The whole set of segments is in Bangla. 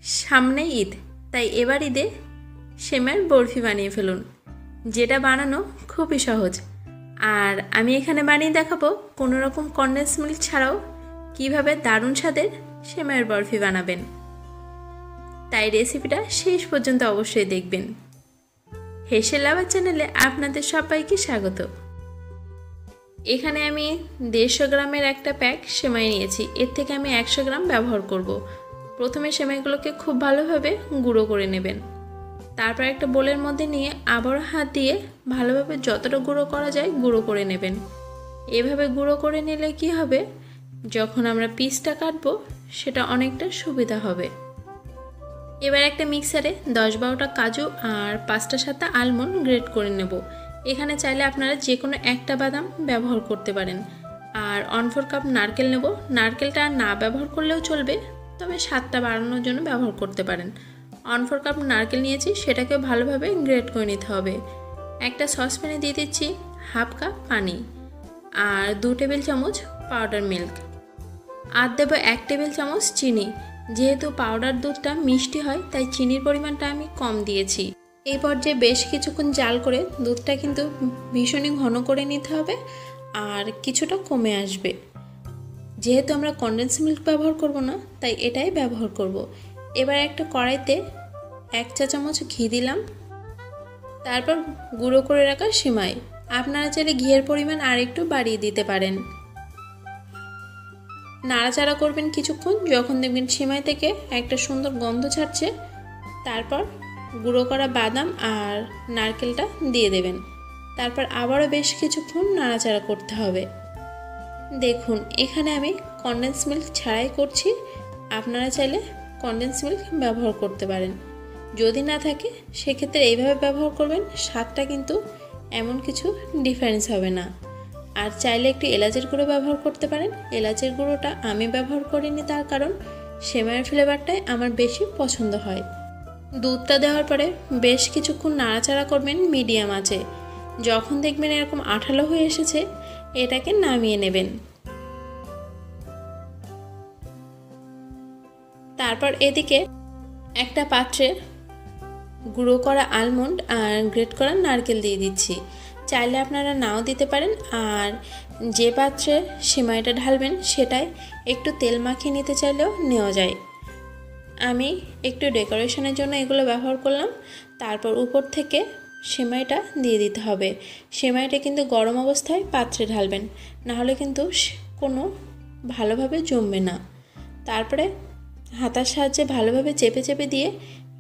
সামনে ঈদ, তাই এবার ঈদে সেমাইয়ের বরফি বানিয়ে ফেলুন, যেটা বানানো খুবই সহজ। আর আমি এখানে বানিয়ে দেখাবো কোনো রকম কনডেন্স মিল্ক ছাড়াও কিভাবে দারুণ স্বাদের সেমাইয়ের বরফি বানাবেন। তাই রেসিপিটা শেষ পর্যন্ত অবশ্যই দেখবেন। হেসেল লাভার চ্যানেলে আপনাদের সবাইকে স্বাগত। এখানে আমি 150 গ্রামের একটা প্যাক সেমাই নিয়েছি। এর থেকে আমি 100 গ্রাম ব্যবহার করব। প্রথমে সেমাইগুলোকে খুব ভালোভাবে গুঁড়ো করে নেবেন। তারপর একটা বোলের মধ্যে নিয়ে আবারও হাত দিয়ে ভালোভাবে যতটা গুঁড়ো করা যায় গুঁড়ো করে নেবেন। এভাবে গুঁড়ো করে নিলে কি হবে, যখন আমরা পিসটা কাটবো সেটা অনেকটা সুবিধা হবে। এবার একটা মিক্সারে 10-12টা কাজু আর 5-7টা আলমন্ড গ্রেট করে নেব। এখানে চাইলে আপনারা যে কোনো একটা বাদাম ব্যবহার করতে পারেন। আর 1/4 কাপ নারকেল নেব। নারকেলটা না ব্যবহার করলেও চলবে, তবে স্বাদটা বাড়ানোর জন্য ব্যবহার করতে পারেন। 1/4 কাপ নারকেল নিয়েছি, সেটাকে ভালোভাবে গ্রেট করে নিতে হবে। একটা সসপ্যানে দিয়ে দিচ্ছি 1/2 কাপ পানি আর 2 টেবিল চামচ পাউডার মিল্ক। আর দেবো 1 টেবিল চামচ চিনি। যেহেতু পাউডার দুধটা মিষ্টি হয়, তাই চিনির পরিমাণটা আমি কম দিয়েছি। এই পর্যায়ে বেশ কিছুক্ষণ জাল করে দুধটা কিন্তু ভীষণই ঘন করে নিতে হবে আর কিছুটা কমে আসবে। যেহেতু আমরা কনডেন্স মিল্ক ব্যবহার করব না, তাই এটাই ব্যবহার করব। এবার একটা কড়াইতে 1 চা চামচ ঘি দিলাম। তারপর গুঁড়ো করে রাখা সেমাই, আপনারা চাইলে ঘিয়ের পরিমাণ আর একটু বাড়িয়ে দিতে পারেন। নাড়াচাড়া করবেন কিছুক্ষণ। যখন দেখবেন সেমাই থেকে একটা সুন্দর গন্ধ ছাড়ছে, তারপর গুঁড়ো করা বাদাম আর নারকেলটা দিয়ে দেবেন। তারপর আবারও বেশ কিছুক্ষণ নাড়াচাড়া করতে হবে। দেখুন, এখানে আমি কনডেন্স মিল্ক ছাড়াই করছি। আপনারা চাইলে কনডেন্স মিল্ক ব্যবহার করতে পারেন। যদি না থাকে সেক্ষেত্রে এইভাবে ব্যবহার করবেন, স্বাদটা কিন্তু এমন কিছু ডিফারেন্স হবে না। আর চাইলে একটু এলাচের গুঁড়ো ব্যবহার করতে পারেন। এলাচের গুঁড়োটা আমি ব্যবহার করিনি, তার কারণ সেমাইয়ের ফ্লেভারটাই আমার বেশি পছন্দ হয়। দুধটা দেওয়ার পরে বেশ কিছুক্ষণ নাড়াচাড়া করবেন মিডিয়াম আঁচে। যখন দেখবেন এরকম আঠালো হয়ে এসেছে, এটাকে নামিয়ে নেবেন। তারপর এদিকে একটা পাত্রে গুঁড়ো করা আলমন্ড আর গ্রেট করা নারকেল দিয়ে দিচ্ছি। চাইলে আপনারা নাও দিতে পারেন। আর যে পাত্রে সেমাইটা ঢালবেন সেটাই একটু তেল মাখিয়ে নিতে চাইলেও নেওয়া যায়। আমি একটু ডেকোরেশনের জন্য এগুলো ব্যবহার করলাম। তারপর উপর থেকে সেমাইটা দিয়ে দিতে হবে। সেমাইটা কিন্তু গরম অবস্থায় পাত্রে ঢালবেন, নাহলে কিন্তু কোনো ভালোভাবে জমবে না। তারপরে হাতার সাহায্যে ভালোভাবে চেপে চেপে দিয়ে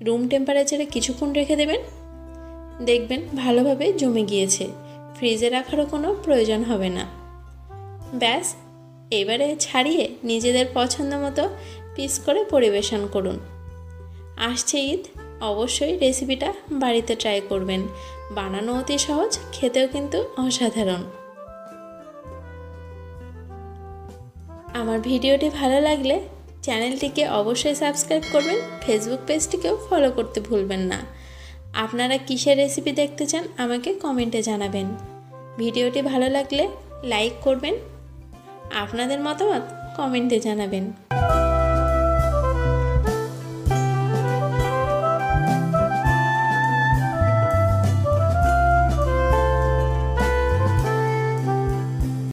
রুম টেম্পারেচারে কিছুক্ষণ রেখে দেবেন। দেখবেন ভালোভাবে জমে গিয়েছে, ফ্রিজে রাখারও কোনো প্রয়োজন হবে না। ব্যাস, এবারে ছাড়িয়ে নিজেদের পছন্দ মতো পিস করে পরিবেশন করুন। আসছে ঈদ, অবশ্যই রেসিপিটা বাড়িতে ট্রাই করবেন। বানানো অতি সহজ, খেতেও কিন্তু অসাধারণ। আমার ভিডিওটি ভালো লাগলে চ্যানেলটিকে অবশ্যই সাবস্ক্রাইব করবেন। ফেসবুক পেজটিকেও ফলো করতে ভুলবেন না। আপনারা কিসের রেসিপি দেখতে চান আমাকে কমেন্টে জানাবেন। ভিডিওটি ভালো লাগলে লাইক করবেন, আপনাদের মতামত কমেন্টে জানাবেন।